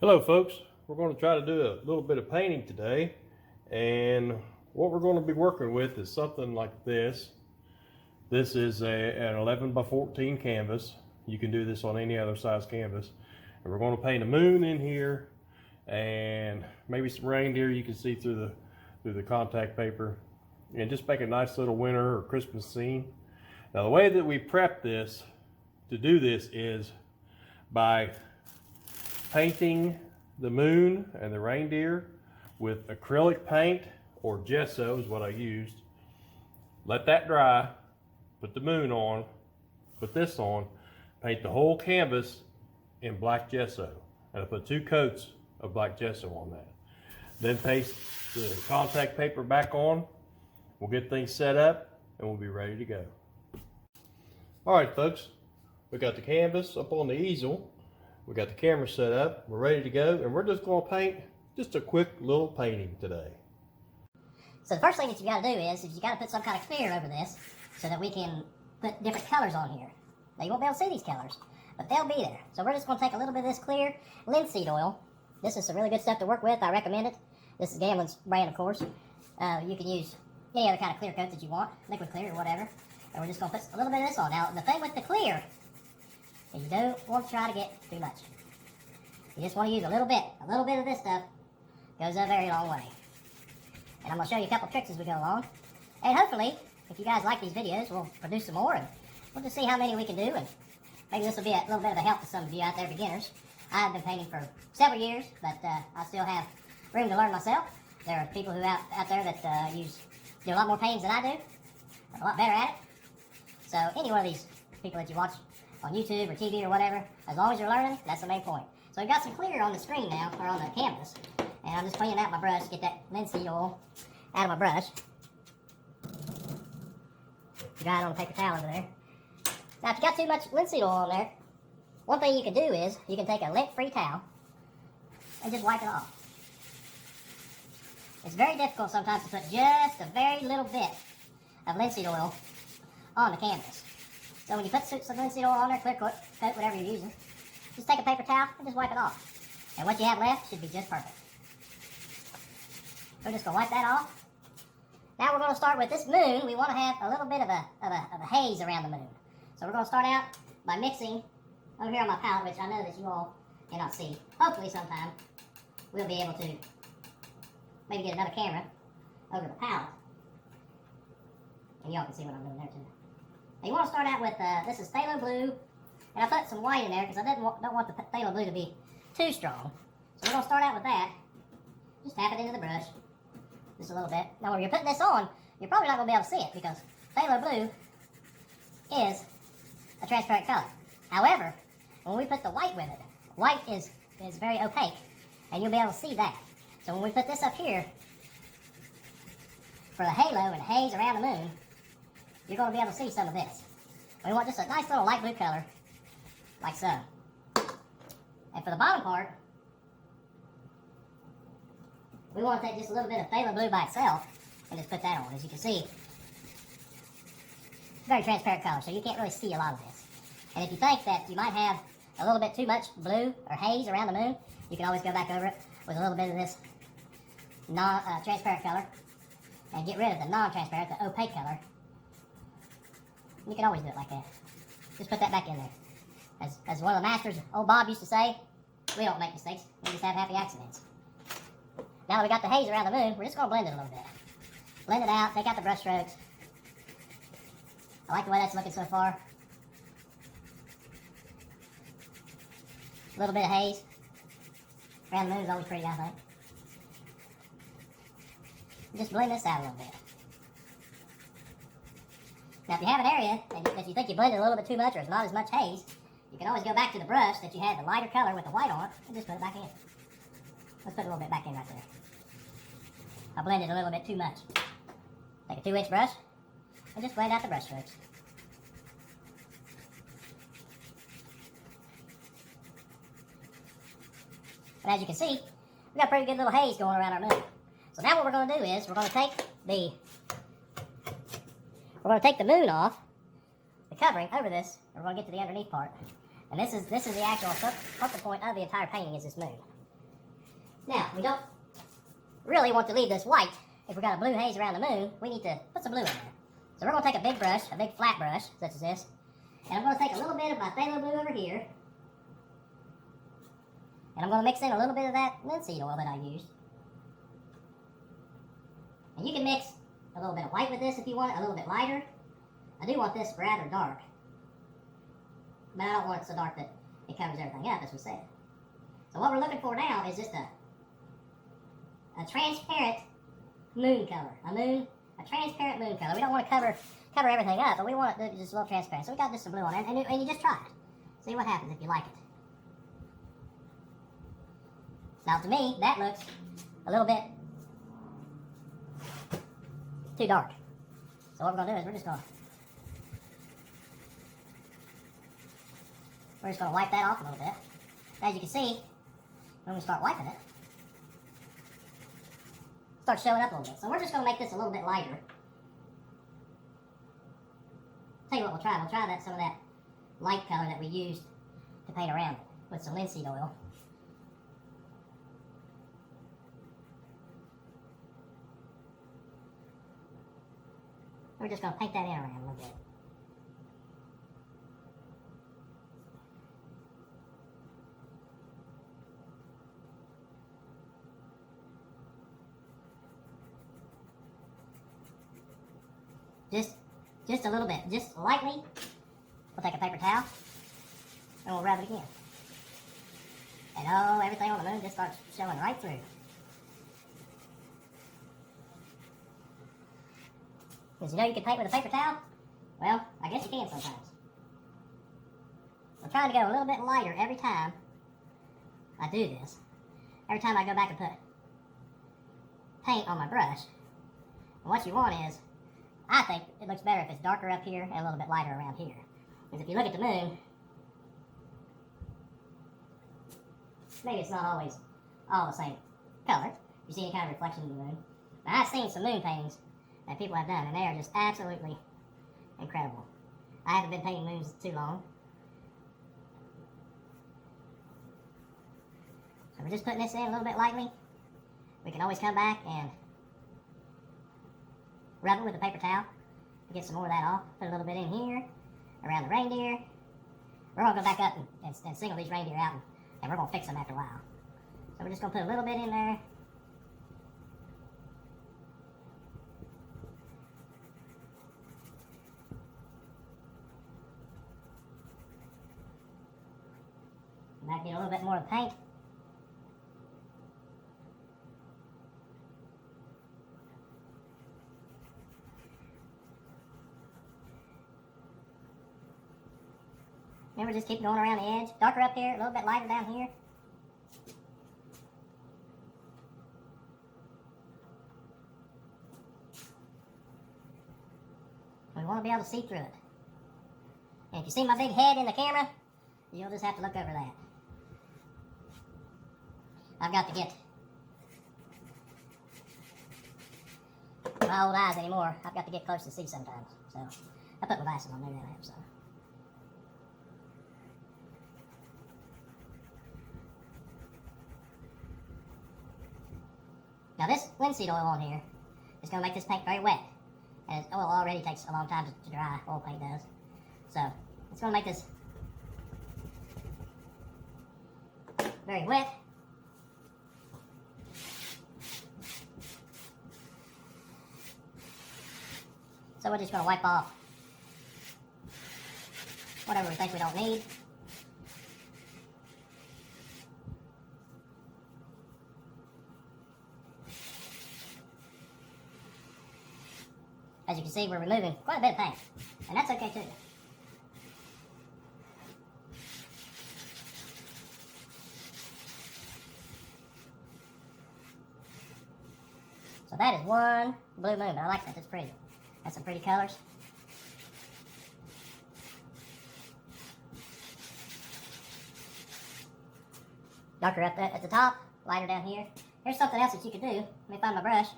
Hello folks, we're going to try to do a little bit of painting today, and what we're going to be working with is something like this. This is an 11 by 14 canvas. You can do this on any other size canvas, and we're going to paint a moon in here and maybe some reindeer you can see through the contact paper, and just make a nice little winter or Christmas scene. Now the way that we prep this to do this is by painting the moon and the reindeer with acrylic paint or gesso is what I used. Let that dry, put the moon on, put this on, paint the whole canvas in black gesso. And I put 2 coats of black gesso on that. Then paste the contact paper back on. We'll get things set up and we'll be ready to go. All right folks, we got the canvas up on the easel. We got the camera set up, we're ready to go, and we're just going to paint just a quick little painting today. So the first thing that you got to do is you got to put some kind of clear over this so that we can put different colors on here. Now you won't be able to see these colors, but they'll be there. So we're just going to take a little bit of this clear linseed oil. This is some really good stuff to work with. I recommend it. This is Gamlin's brand, of course. You can use any other kind of clear coat that you want, liquid clear or whatever. And we're just going to put a little bit of this on. Now the thing with the clear, you don't want to try to get too much. You just want to use a little bit. A little bit of this stuff goes a very long way. And I'm going to show you a couple tricks as we go along. And hopefully, if you guys like these videos, we'll produce some more, and we'll just see how many we can do, and maybe this will be a little bit of a help to some of you out there beginners. I've been painting for several years, but I still have room to learn myself. There are people who out there that do a lot more paintings than I do, a lot better at it. So any one of these people that you watch on YouTube or TV or whatever, as long as you're learning, that's the main point. So we've got some clear on the screen now, or on the canvas, and I'm just cleaning out my brush, get that linseed oil out of my brush. Dry it on a paper towel over there. Now if you got too much linseed oil on there, one thing you can do is you can take a lint-free towel and just wipe it off. It's very difficult sometimes to put just a very little bit of linseed oil on the canvas. So when you put some linseed oil on there, clear coat, whatever you're using, just take a paper towel and just wipe it off. And what you have left should be just perfect. We're just going to wipe that off. Now we're going to start with this moon. We want to have a little bit of a haze around the moon. So we're going to start out by mixing over here on my palette, which I know that you all cannot see. Hopefully sometime we'll be able to maybe get another camera over the palette, and y'all can see what I'm doing there too. Now you want to start out with, this is phthalo blue, and I put some white in there because I don't want the phthalo blue to be too strong. So we're going to start out with that. Just tap it into the brush, just a little bit. Now when you're putting this on, you're probably not going to be able to see it because phthalo blue is a transparent color. However, when we put the white with it, white is very opaque, and you'll be able to see that. So when we put this up here, for the halo and haze around the moon, you're going to be able to see some of this. We want just a nice little light blue color, like so. And for the bottom part, we want to take just a little bit of phthalo blue by itself and just put that on. As you can see, very transparent color, so you can't really see a lot of this. And if you think that you might have a little bit too much blue or haze around the moon, you can always go back over it with a little bit of this transparent color and get rid of the non-transparent, the opaque color. You can always do it like that. Just put that back in there. As one of the masters, old Bob, used to say, we don't make mistakes, we just have happy accidents. Now that we got the haze around the moon, we're just going to blend it a little bit. Blend it out, take out the brush strokes. I like the way that's looking so far. A little bit of haze around the moon is always pretty, I think. Just blend this out a little bit. Now if you have an area that you think you blended a little bit too much or it's not as much haze, you can always go back to the brush that you had the lighter color with the white on it and just put it back in. Let's put a little bit back in right there. I blended a little bit too much. Take a 2-inch brush and just blend out the brush strokes. And as you can see, we got a pretty good little haze going around our moon. So now what we're going to do is we're going to take the moon off, the covering over this, and we're going to get to the underneath part. And this is the actual focal point of the entire painting is this moon. Now, we don't really want to leave this white. If we've got a blue haze around the moon, we need to put some blue in there. So we're going to take a big brush, a big flat brush, such as this, and I'm going to take a little bit of my phthalo blue over here, and I'm going to mix in a little bit of that linseed oil that I used. And you can mix a little bit of white with this if you want it, a little bit lighter. I do want this rather dark, but I don't want it so dark that it covers everything up, as we said. So what we're looking for now is just a transparent moon color. A transparent moon color. We don't want to cover everything up, but we want it to be just a little transparent. So we got just some blue on it, and you just try it. See what happens if you like it. Now to me, that looks a little bit too dark. So what we're gonna do is we're just gonna wipe that off a little bit. As you can see, when we start wiping it, it starts showing up a little bit. So we're just gonna make this a little bit lighter. Tell you what we'll try. We'll try some of that light color that we used to paint around it with some linseed oil. We're just going to paint that in around a little bit. Just a little bit, just lightly. We'll take a paper towel and we'll rub it again. And oh, everything on the moon just starts showing right through. Because you know you can paint with a paper towel? Well, I guess you can sometimes. I'm trying to go a little bit lighter every time I do this. Every time I go back and put paint on my brush. And what you want is, I think it looks better if it's darker up here and a little bit lighter around here. Because if you look at the moon, maybe it's not always all the same color. You see any kind of reflection in the moon. Now I've seen some moon paintings that people have done, and they are just absolutely incredible. I haven't been painting moons too long. So we're just putting this in a little bit lightly. We can always come back and rub it with a paper towel to get some more of that off. Put a little bit in here, around the reindeer. We're going to go back up and single these reindeer out, and we're going to fix them after a while. So we're just going to put a little bit in there. Might get a little bit more of the paint. And we just keep going around the edge. Darker up here, a little bit lighter down here. We want to be able to see through it. And if you see my big head in the camera, you'll just have to look over that. I've got to get my old eyes anymore. I've got to get close to see sometimes. So I put my glasses on, maybe that'll help some. Now this linseed oil on here is going to make this paint very wet. And oil already takes a long time to dry, oil paint does. So it's going to make this very wet. So we're just going to wipe off whatever we think we don't need. As you can see, we're removing quite a bit of paint, and that's okay too. So that is one blue moon, but I like that, it's pretty. That's some pretty colors. Darker up at the top, lighter down here. Here's something else that you could do. Let me find my brush.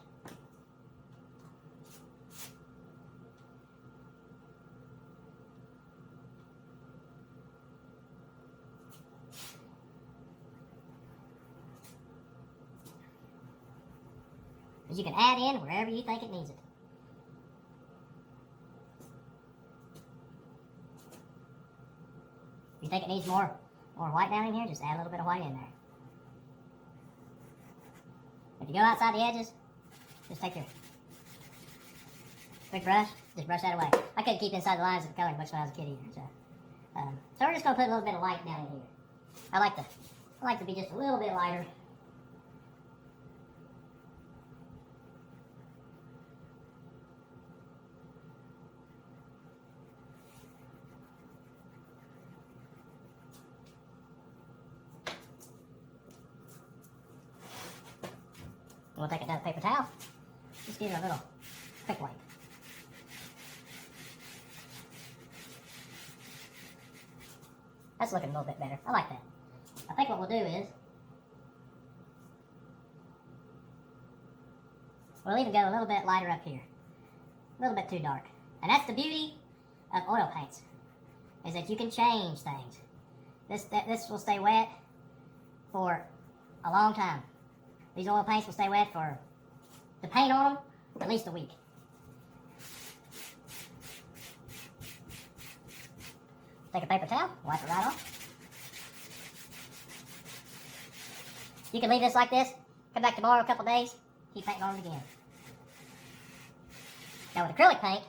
that you can add in wherever you think it needs it. If you think it needs more white down in here, just add a little bit of white in there. If you go outside the edges, just take your quick brush, just brush that away. I couldn't keep inside the lines of the color much when I was a kid either. So we're just gonna put a little bit of light down in here. I like to be just a little bit lighter. We'll take another paper towel. Just give it a little quick wipe. That's looking a little bit better. I like that. I think what we'll do is we'll even go a little bit lighter up here. A little bit too dark. And that's the beauty of oil paints, is that you can change things. This will stay wet for a long time. These oil paints will stay wet for the paint on them at least a week. Take a paper towel, wipe it right off. You can leave this like this, come back tomorrow, a couple days, keep painting on it again. Now with acrylic paint,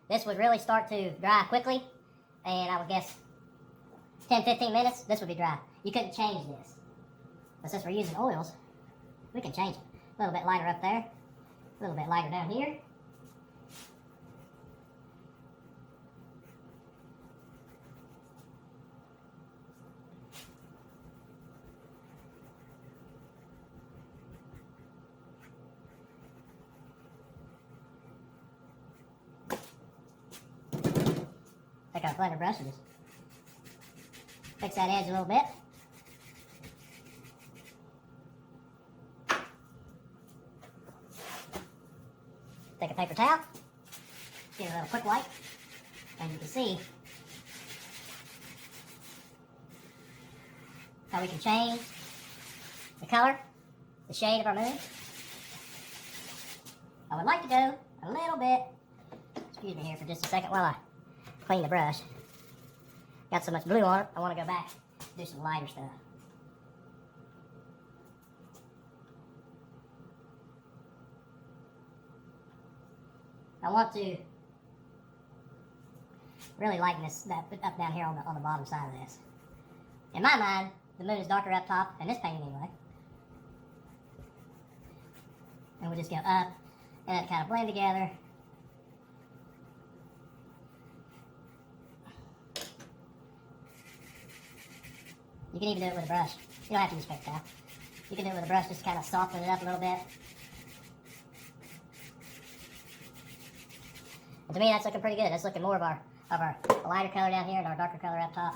this would really start to dry quickly, and I would guess 10-15 minutes, this would be dry. You couldn't change this. But since we're using oils, we can change it. A little bit lighter up there, a little bit lighter down here. Take our blender brush and just fix that edge a little bit. Take a paper towel, give it a little quick wipe, and you can see how we can change the color, the shade of our moon. I would like to go a little bit, excuse me here for just a second while I clean the brush. Got so much blue on it, I want to go back and do some lighter stuff. I want to really lighten this up down here on the bottom side of this. In my mind, the moon is darker up top, in this painting anyway. And we'll just go up and let it kind of blend together. You can even do it with a brush. You don't have to use paper towel. You can do it with a brush, just kind of soften it up a little bit. And to me, that's looking pretty good. That's looking more of our lighter color down here and our darker color up top.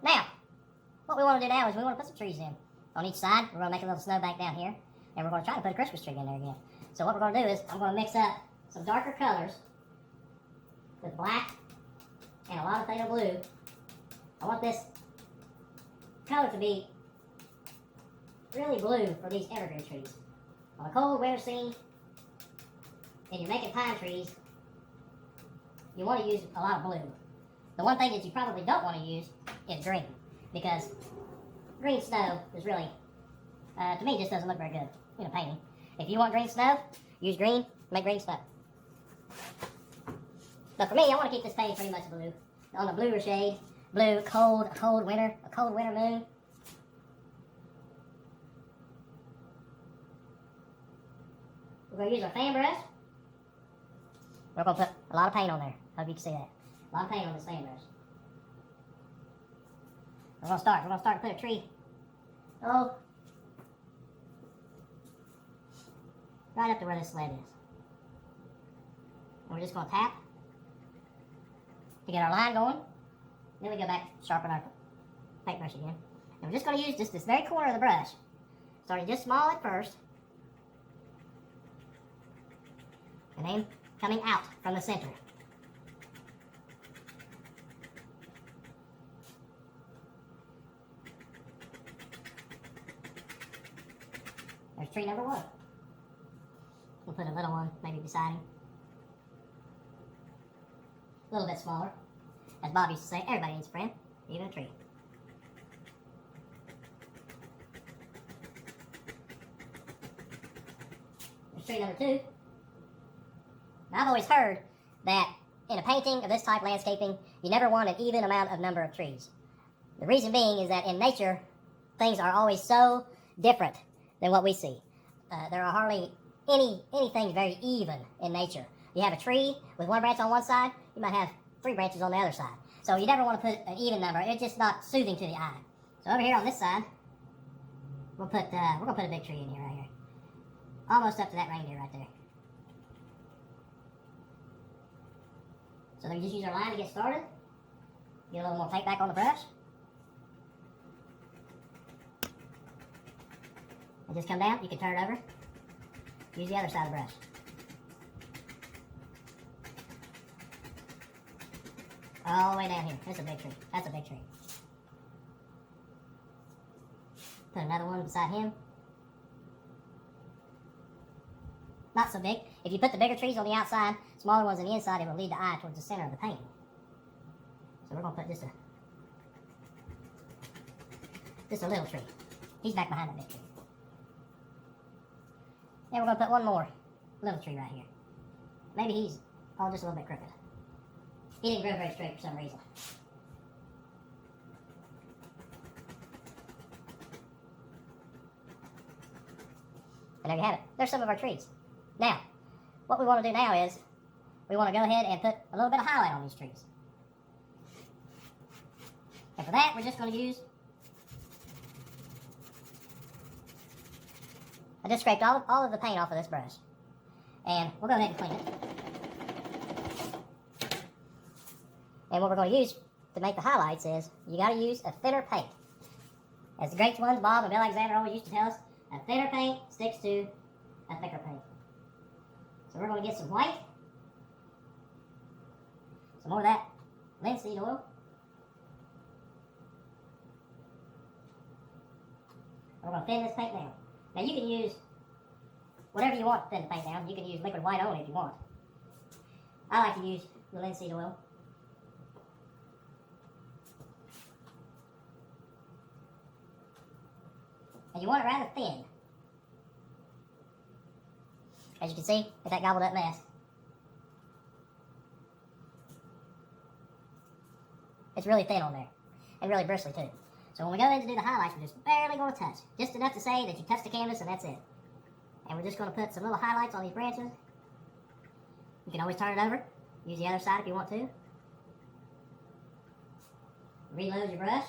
Now, what we want to do now is we want to put some trees in. On each side, we're going to make a little snowbank down here, and we're going to try to put a Christmas tree in there again. So what we're going to do is I'm going to mix up some darker colors with black and a lot of phthalo blue. I want this color to be really blue for these evergreen trees. On a cold winter scene, and you're making pine trees, you want to use a lot of blue. The one thing that you probably don't want to use is green, because green snow is really, to me, just doesn't look very good in a painting. If you want green snow, use green, make green snow. But for me, I want to keep this painting pretty much blue. On the bluer shade, blue, a cold winter moon. We're going to use our fan brush. We're going to put a lot of paint on there. Hope you can see that. A lot of paint on this fan brush. We're going to start to put a tree. Oh. Right up to where this sled is. And we're just going to tap to get our line going. Then we go back, sharpen our paintbrush again. And we're just going to use just this very corner of the brush. Starting just small at first. And then coming out from the center. There's tree number 1. We'll put a little one maybe beside him. A little bit smaller. As Bob used to say, everybody needs a friend, even a tree. There's tree number 2. Now, I've always heard that in a painting of this type, landscaping, you never want an even amount of number of trees. The reason being is that in nature, things are always so different than what we see. There are hardly anything very even in nature. You have a tree with one branch on one side, you might have 3 branches on the other side. So you never want to put an even number. It's just not soothing to the eye. So over here on this side, we're gonna put a big tree in here right here, almost up to that reindeer right there. So then we just use our line to get started. Get a little more paint back on the brush. And just come down. You can turn it over. Use the other side of the brush. All the way down here. That's a big tree. That's a big tree. Put another one beside him. Not so big. If you put the bigger trees on the outside, smaller ones on the inside, it will lead the eye towards the center of the painting. So we're going to put just a little tree. He's back behind that big tree. And we're going to put one more little tree right here. Maybe he's just a little bit crooked. He didn't grow very straight for some reason. And there you have it. There's some of our trees. Now, what we want to do now is we want to go ahead and put a little bit of highlight on these trees. And for that, we're just going to use... I just scraped all of the paint off of this brush. And we'll go ahead and clean it. And what we're going to use to make the highlights is you got to use a thinner paint. As the great ones, Bob and Bill Alexander always used to tell us, a thinner paint sticks to a thicker paint. So we're going to get some white, some more of that linseed oil. We're going to thin this paint down. Now you can use whatever you want to thin the paint down. You can use liquid white only if you want. I like to use the linseed oil. And you want it rather thin. As you can see, with that gobbled up mess. It's really thin on there. And really bristly too. So when we go in to do the highlights, we're just barely going to touch. Just enough to say that you touch the canvas and that's it. And we're just going to put some little highlights on these branches. You can always turn it over. Use the other side if you want to. Reload your brush.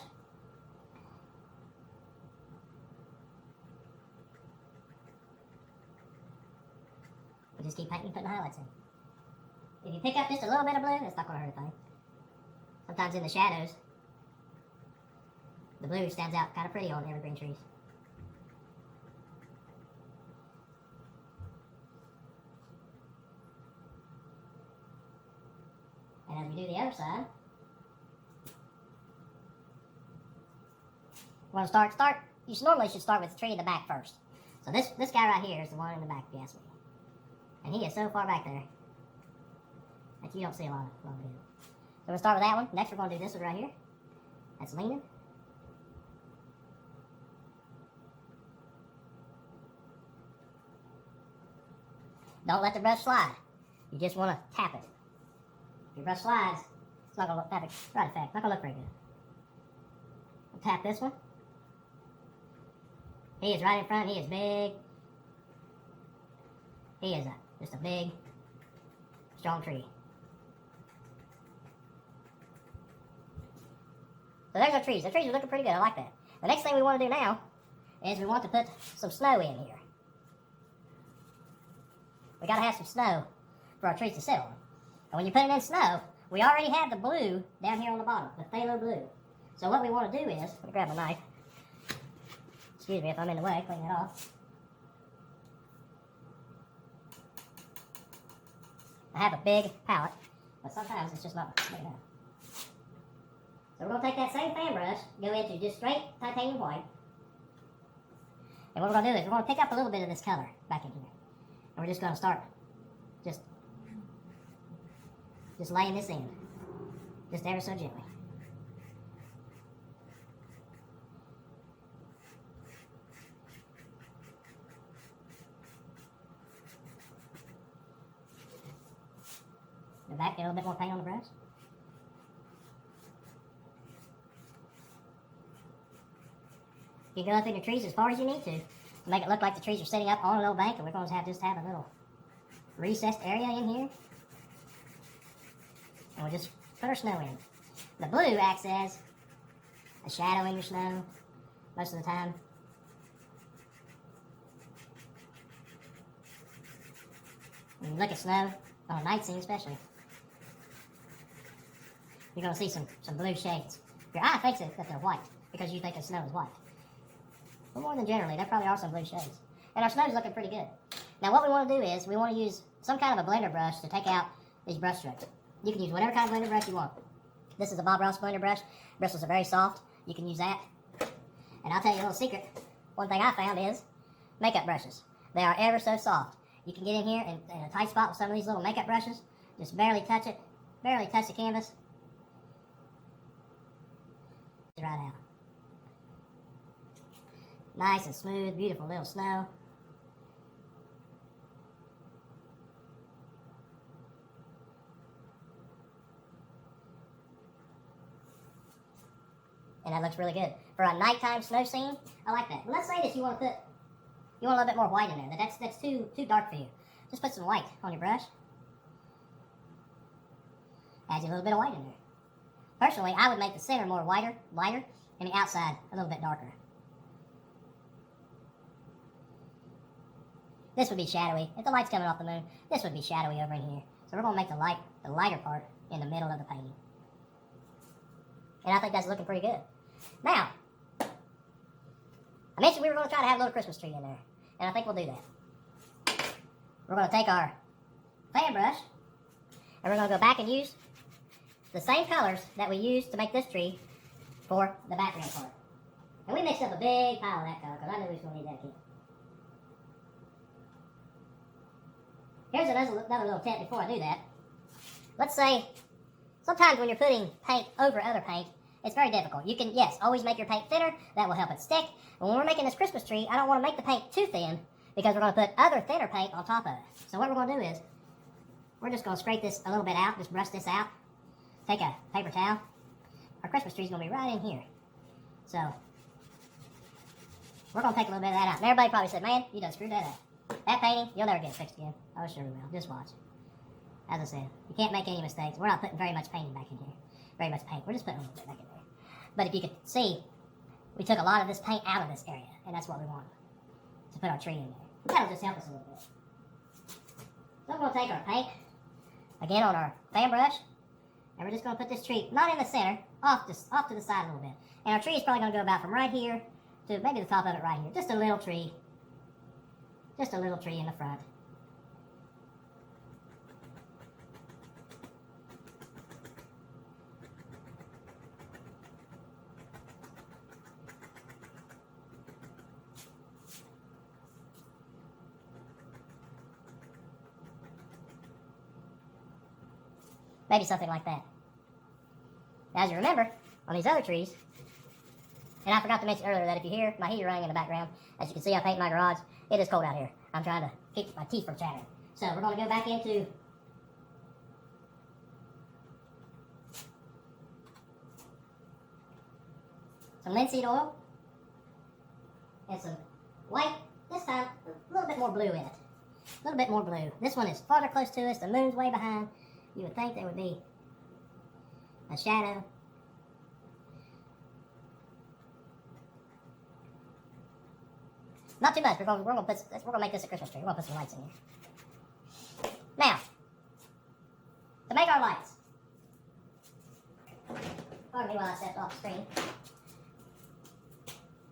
We just keep painting, putting highlights in. If you pick up just a little bit of blue, it's not going to hurt a thing. Sometimes in the shadows, the blue stands out kind of pretty on evergreen trees. And as we do the other side, we're going to start. You normally should start with the tree in the back first. So this guy right here is the one in the back, if you ask me. And he is so far back there that you don't see a lot of him. So we'll start with that one. Next we're going to do this one right here. That's leaning. Don't let the brush slide. You just want to tap it. If your brush slides, it's not going to look perfect. Right effect. Not going to look very good. We'll tap this one. He is right in front. He is big. He is just a big, strong tree. So there's our trees. The trees are looking pretty good. I like that. The next thing we want to do now is we want to put some snow in here. We got to have some snow for our trees to sit on. And when you're putting in snow, we already have the blue down here on the bottom, the phthalo blue. So what we want to do is, let me grab my knife. Excuse me if I'm in the way, clean it off. I have a big palette, but sometimes it's just not big enough. So we're going to take that same fan brush, go into just straight titanium white. And what we're going to do is we're going to pick up a little bit of this color back in here. And we're just going to start just laying this in. Just ever so gently. The back, get a little bit more paint on the brush. You can go through the trees as far as you need to make it look like the trees are sitting up on a little bank, and we're going to just have a little recessed area in here. And we'll just put our snow in. The blue acts as a shadow in your snow most of the time. When you look at snow, on a night scene especially, you're going to see some blue shades. Your eye thinks that they're white because you think the snow is white. But more than generally, there probably are some blue shades. And our snow's looking pretty good. Now what we want to do is we want to use some kind of a blender brush to take out these brush strokes. You can use whatever kind of blender brush you want. This is a Bob Ross blender brush. Bristles are very soft. You can use that. And I'll tell you a little secret. One thing I found is makeup brushes. They are ever so soft. You can get in here in a tight spot with some of these little makeup brushes. Just barely touch it. Barely touch the canvas. Right out. Nice and smooth, beautiful little snow. And that looks really good. For a nighttime snow scene, I like that. But let's say that you want a little bit more white in there. That's too dark for you. Just put some white on your brush. Adds you a little bit of white in there. Personally, I would make the center more lighter, and the outside a little bit darker. This would be shadowy. If the light's coming off the moon, this would be shadowy over in here. So we're going to make the lighter part in the middle of the painting. And I think that's looking pretty good. Now, I mentioned we were going to try to have a little Christmas tree in there. And I think we'll do that. We're going to take our fan brush, and we're going to go back and use the same colors that we used to make this tree for the background part. And we mixed up a big pile of that color because I knew we was going to need that again. Here's another little tip before I do that. Let's say, sometimes when you're putting paint over other paint, it's very difficult. You can, yes, always make your paint thinner. That will help it stick. But when we're making this Christmas tree, I don't want to make the paint too thin because we're going to put other thinner paint on top of it. So what we're going to do is, we're just going to scrape this a little bit out, just brush this out. Take a paper towel. Our Christmas tree is going to be right in here. So, we're going to take a little bit of that out. And everybody probably said, man, you done screwed that up. That painting, you'll never get it fixed again. Oh, sure we will. Just watch. As I said, you can't make any mistakes. We're not putting very much painting back in here. Very much paint. We're just putting a little bit back in there. But if you could see, we took a lot of this paint out of this area. And that's what we want. To put our tree in there. That'll just help us a little bit. So we're going to take our paint, again on our fan brush. And we're just going to put this tree, not in the center, off to the side a little bit. And our tree is probably going to go about from right here to maybe the top of it right here. Just a little tree. Just a little tree in the front. Maybe something like that. Now, as you remember, on these other trees, and I forgot to mention earlier that if you hear my heater running in the background, as you can see, I paint my garage. It is cold out here. I'm trying to keep my teeth from chattering. So we're going to go back into some linseed oil and some white. This time, a little bit more blue in it. A little bit more blue. This one is farther close to us. The moon's way behind. You would think there would be a shadow. Not too much. We're gonna make this a Christmas tree. We're gonna put some lights in here. Now, to make our lights. Pardon me while I stepped off the screen.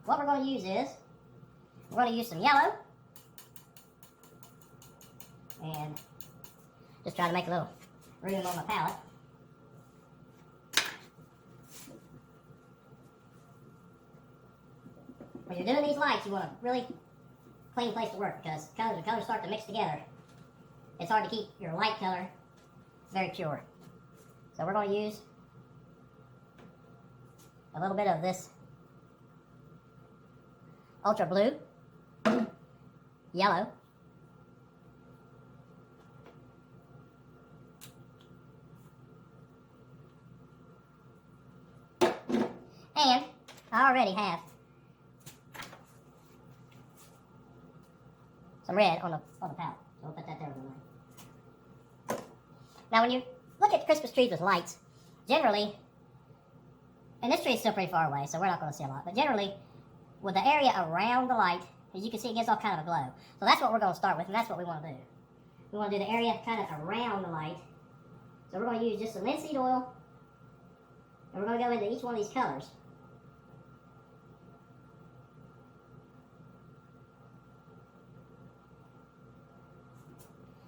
What we're going to use is we're going to use some yellow and just try to make a little room on my palette. When you're doing these lights, you want to really clean place to work because the colors start to mix together. It's hard to keep your light color very pure. So we're going to use a little bit of this ultra blue, yellow, and I already have some red on the palette. So we'll put that there overnight. Now when you look at Christmas trees with lights, generally, and this tree is still pretty far away, so we're not going to see a lot, but generally, with the area around the light, as you can see, it gives off kind of a glow. So that's what we're going to start with, and that's what we want to do. We want to do the area kind of around the light. So we're going to use just some linseed oil, and we're going to go into each one of these colors.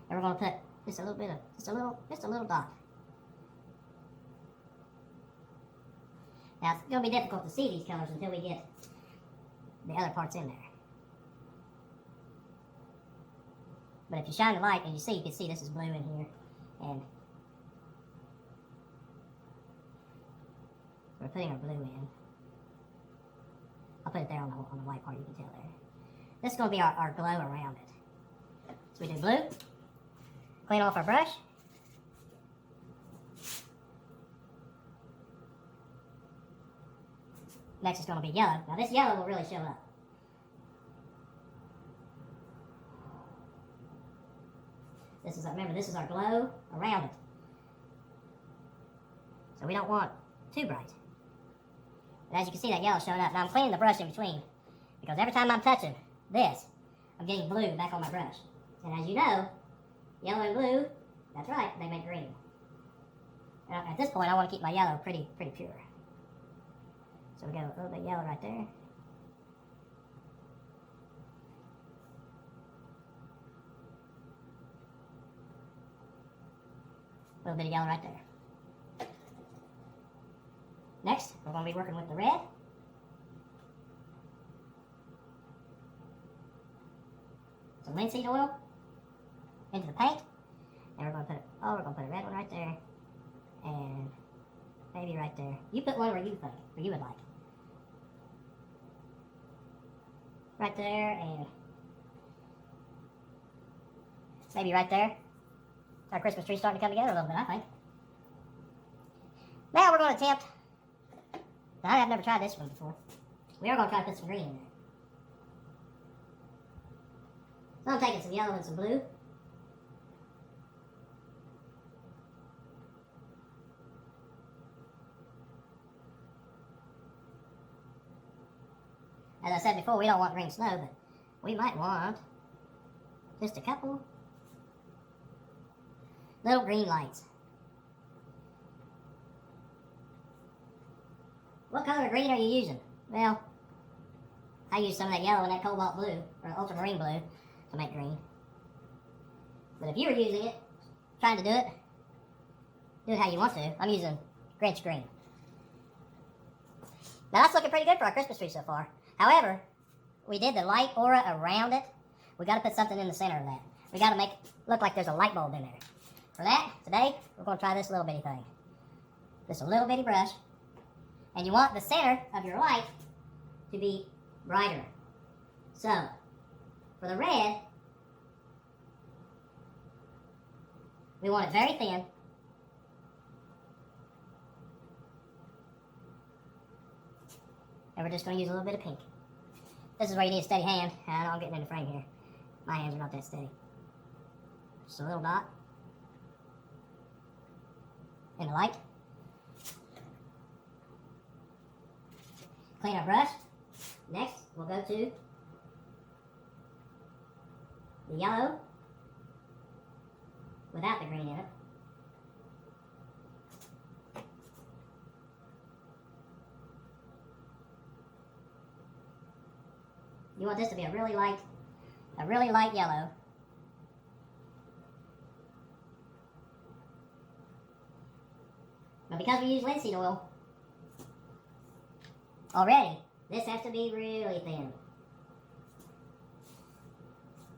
And we're going to put just a little bit of, just a little dot. Now, it's going to be difficult to see these colors until we get the other parts in there. But if you shine the light and you can see this is blue in here. And we're putting our blue in. I'll put it there on the white part, you can tell there. This is going to be our glow around it. So we do blue. Clean off our brush. Next is going to be yellow. Now this yellow will really show up. Remember, this is our glow around it. So we don't want too bright. And as you can see, that yellow showing up. Now I'm cleaning the brush in between, because every time I'm touching this, I'm getting blue back on my brush. And as you know, yellow and blue, that's right, they make green. Now, at this point, I want to keep my yellow pretty pure. So we got a little bit of yellow right there. A little bit of yellow right there. Next, we're going to be working with the red. Some linseed oil into the paint. And we're going to put a red one right there. And maybe right there. You put one where you think, or you would like. Right there, and maybe right there. Our Christmas tree's starting to come together a little bit, I think. Now we're going to attempt, now I've never tried this one before. We are going to try to put some green in there. So I'm taking some yellow and some blue. As I said before, we don't want green snow, but we might want just a couple little green lights. What color of green are you using? Well, I use some of that yellow and that cobalt blue, or ultramarine blue, to make green. But if you were using it, trying to do it how you want to. I'm using Grinch green. Now that's looking pretty good for our Christmas tree so far. However, we did the light aura around it. We got to put something in the center of that. We got to make it look like there's a light bulb in there. For that, today, we're going to try this little bitty thing. Just a little bitty brush. And you want the center of your light to be brighter. So, for the red, we want it very thin. And we're just going to use a little bit of pink. This is where you need a steady hand. I know I'm getting in the frame here. My hands are not that steady. Just a little dot. In the light. Clean our brush. Next, we'll go to the yellow without the green in it. You want this to be a really light yellow. But because we use linseed oil already, this has to be really thin.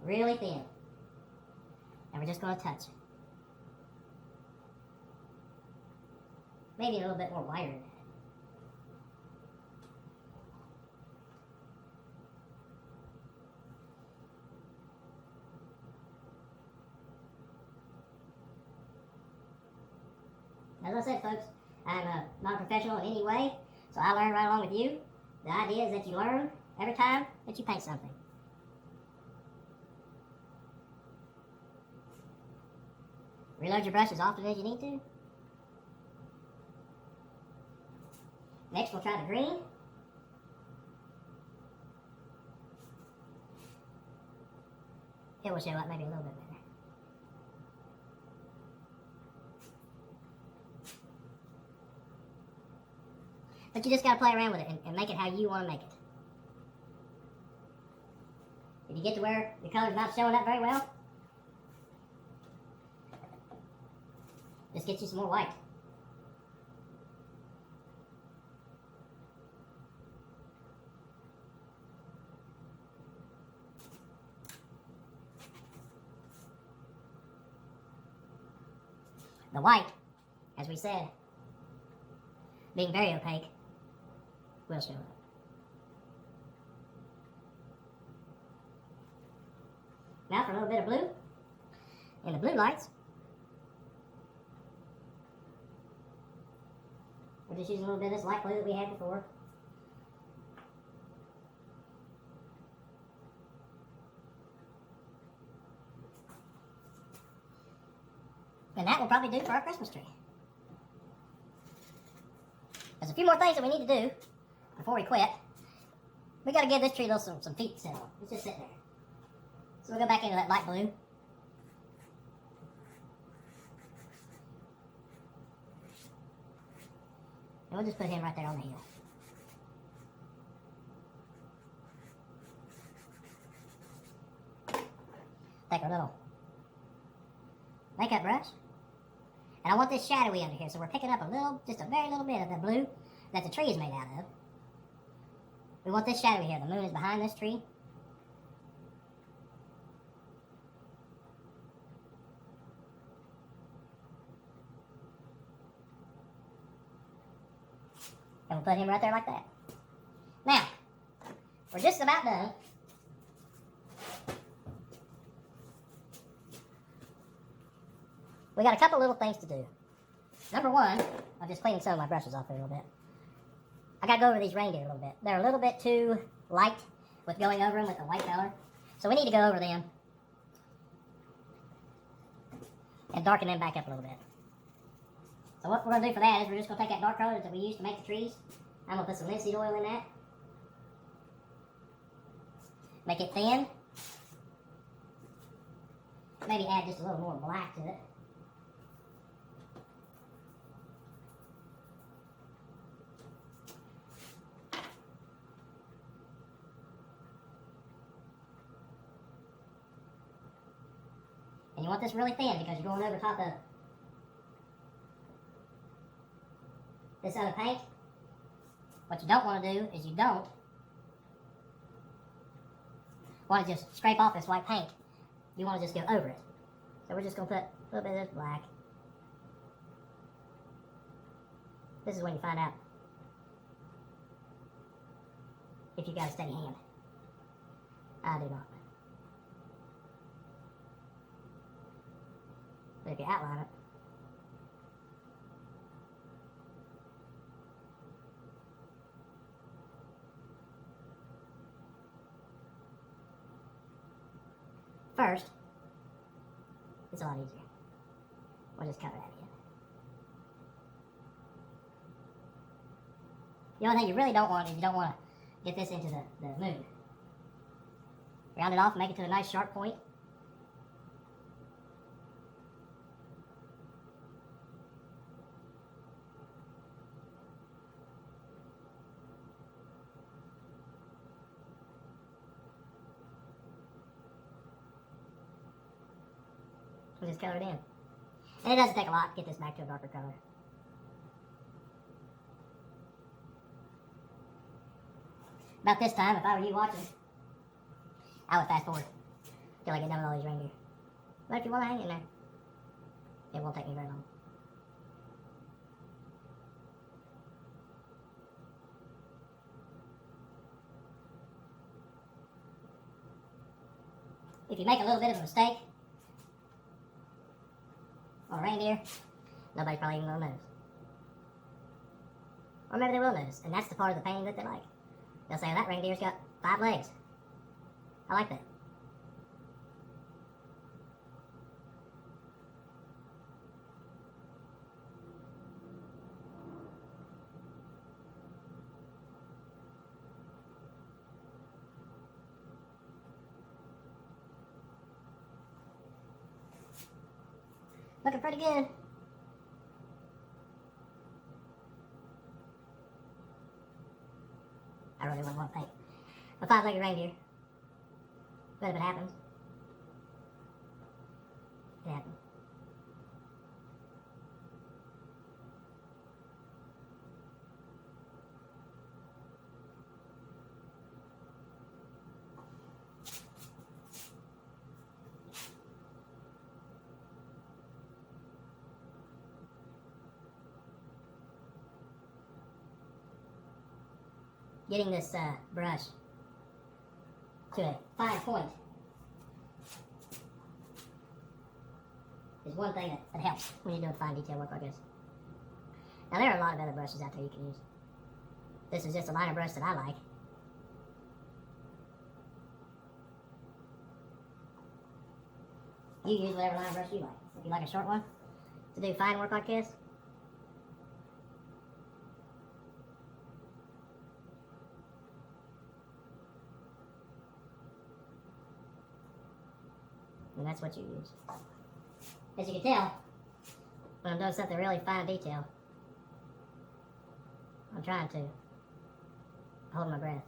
really thin. And we're just going to touch. Maybe a little bit more wider than that. As I said, folks, I'm not a professional in any way, so I learn right along with you. The idea is that you learn every time that you paint something. Reload your brush as often as you need to. Next, we'll try the green. It will show up maybe a little bit better. But you just got to play around with it and make it how you want to make it. If you get to where the color's not showing up very well, just get you some more white. The white, as we said, being very opaque, will show up. Now for a little bit of blue. And the blue lights, we're just using a little bit of this light blue that we had before. And that will probably do for our Christmas tree. There's a few more things that we need to do before we quit. We got to give this tree some feet to sit on. It's just sitting there. So we'll go back into that light blue. And we'll just put him right there on the hill. Take our little makeup brush. And I want this shadowy under here, so we're picking up a little, just a very little bit of the blue that the tree is made out of. We want this shadowy here. The moon is behind this tree. And we'll put him right there like that. Now, we're just about done. We got a couple little things to do. Number one, I'm just cleaning some of my brushes off there a little bit. I got to go over these reindeer a little bit. They're a little bit too light with going over them with the white color. So we need to go over them and darken them back up a little bit. So what we're going to do for that is we're just going to take that dark color that we used to make the trees. I'm going to put some linseed oil in that. Make it thin. Maybe add just a little more black to it. And you want this really thin because you're going over top of this other paint. What you don't want to do is you don't want to just scrape off this white paint. You want to just go over it. So we're just going to put a little bit of this black. This is when you find out if you've got a steady hand. I do not. But if you outline it, first, it's a lot easier. We'll just cover that in. The only thing you really don't want is you don't want to get this into the moon. Round it off, make it to a nice sharp point. And just color it in. And it doesn't take a lot to get this back to a darker color. About this time, if I were you watching, I would fast forward. till I get done with all these reindeer. But if you want to hang in there, it won't take me very long. If you make a little bit of a mistake on a reindeer, nobody probably even will notice. Or maybe they will notice, and that's the part of the painting that they like. They'll say, that reindeer's got 5 legs. I like that. Looking pretty good. I really wouldn't want to paint a 5-legged reindeer. But if it happens, it happens. Getting this brush to a fine point is one thing that helps when you're doing fine detail work like this. Now there are a lot of other brushes out there you can use. This is just a liner brush that I like. You use whatever liner brush you like. If you like a short one to do fine work like this, and that's what you use. As you can tell, when I'm doing something really fine detail, I'm trying to hold my breath.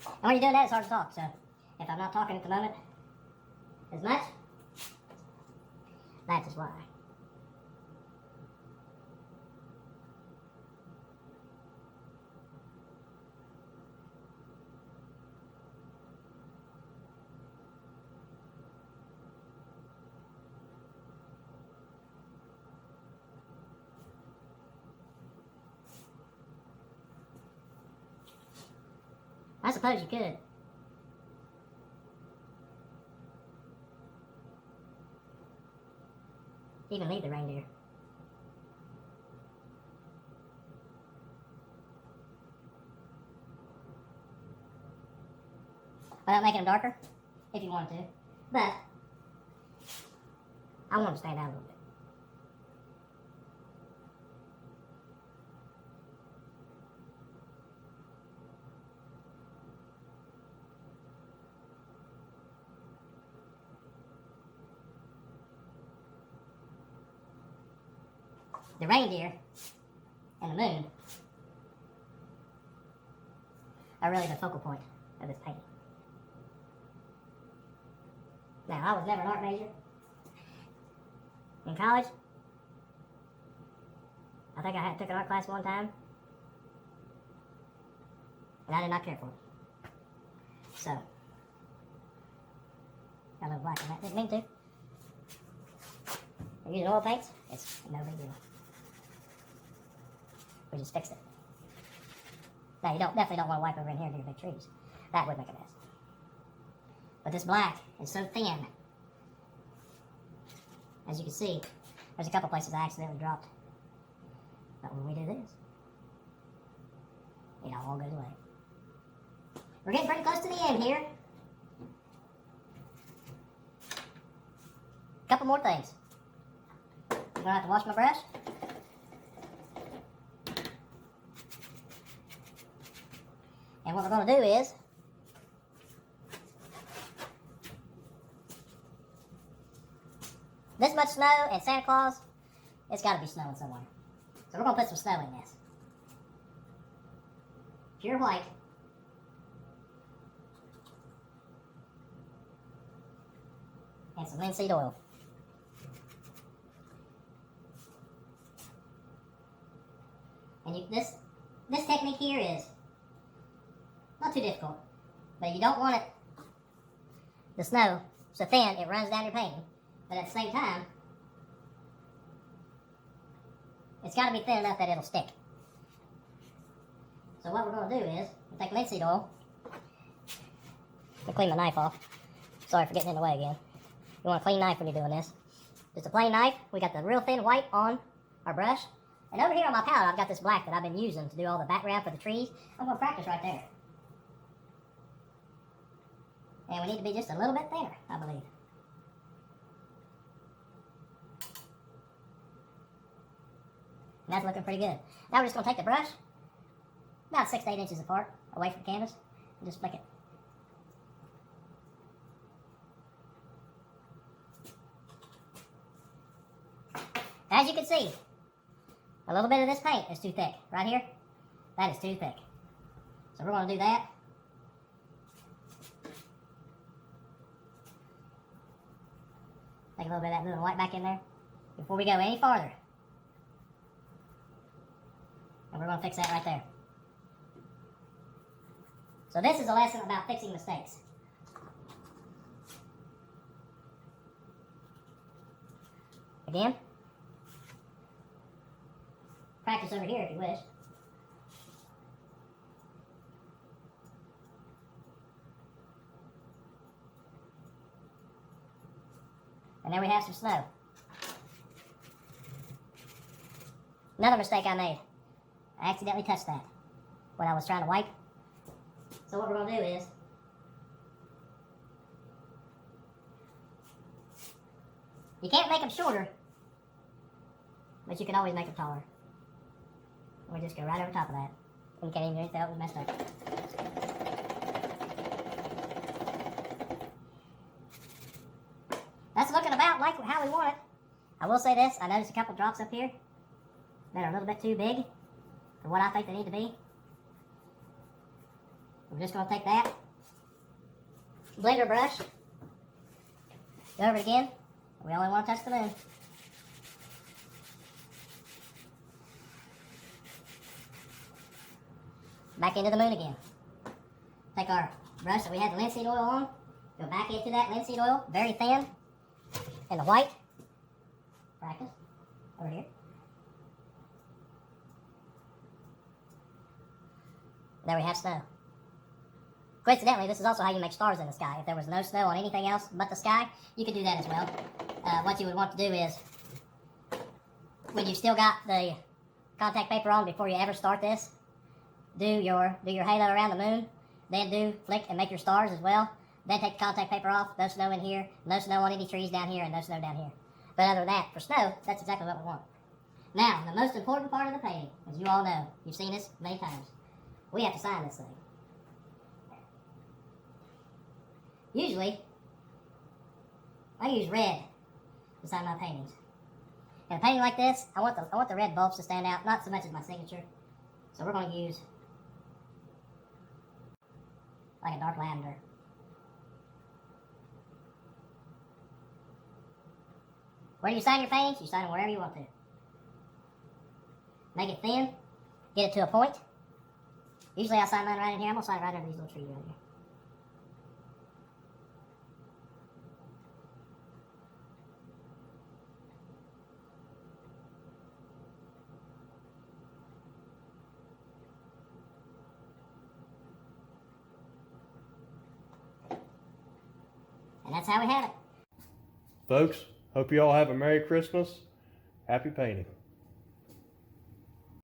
And when you're doing that, it's hard to talk, so if I'm not talking at the moment as much, that is why. I suppose you could. Even leave the reindeer. Without making them darker, if you want to. But I want them to stand out a little bit. The reindeer and the moon are really the focal point of this painting. Now, I was never an art major in college. I think I took an art class one time, and I did not care for it. So, got a little black on that. Didn't mean to. We're using oil paints. It's no big deal. We just fixed it. Now you definitely don't want to wipe over in here near the big trees. That would make a mess. But this black is so thin. As you can see, there's a couple places I accidentally dropped. But when we do this, it all goes away. We're getting pretty close to the end here. Couple more things. I'm gonna have to wash my brush. And what we're going to do is this much snow and Santa Claus, it's got to be snowing somewhere. So we're going to put some snow in this. Pure white. And some linseed oil. And this technique here is not too difficult, but you don't want the snow so thin it runs down your painting. But at the same time, it's got to be thin enough that it'll stick. So what we're going to do is, we'll take linseed oil. I'll clean my knife off. Sorry for getting in the way again. You want a clean knife when you're doing this. Just a plain knife. We got the real thin white on our brush. And over here on my palette, I've got this black that I've been using to do all the background for the trees. I'm going to practice right there. And we need to be just a little bit thinner, I believe. And that's looking pretty good. Now we're just going to take the brush, about 6 to 8 inches apart, away from the canvas, and just flick it. As you can see, a little bit of this paint is too thick. Right here, that is too thick. So we're going to do that. Take a little bit of that blue and white back in there before we go any farther. And we're going to fix that right there. So this is a lesson about fixing mistakes. Again, practice over here if you wish. And there we have some snow. Another mistake I made. I accidentally touched that when I was trying to wipe. So what we're going to do is, you can't make them shorter, but you can always make them taller. We just go right over top of that. And you can't even tell it was messed up. That's looking about like how we want it. I will say this, I noticed a couple drops up here that are a little bit too big for what I think they need to be. We're just going to take that blender brush, go over it again. We only want to touch the moon. Back into the moon again. Take our brush that we had the linseed oil on, go back into that linseed oil, very thin, and the white. Practice. Over here. There we have snow. Coincidentally, this is also how you make stars in the sky. If there was no snow on anything else but the sky, you could do that as well. What you would want to do is, when you've still got the contact paper on before you ever start this, do your halo around the moon, then do flick and make your stars as well. Then take the contact paper off, no snow in here, no snow on any trees down here, and no snow down here. But other than that, for snow, that's exactly what we want. Now, the most important part of the painting, as you all know, you've seen this many times, we have to sign this thing. Usually, I use red to sign my paintings. In a painting like this, I want the red bulbs to stand out, not so much as my signature. So we're going to use like a dark lavender. Where do you sign your paintings? You sign them wherever you want to. Make it thin, get it to a point. Usually I sign mine right in here. I'm going to sign right under these little trees right here. And that's how we have it. Folks, hope you all have a Merry Christmas. Happy painting.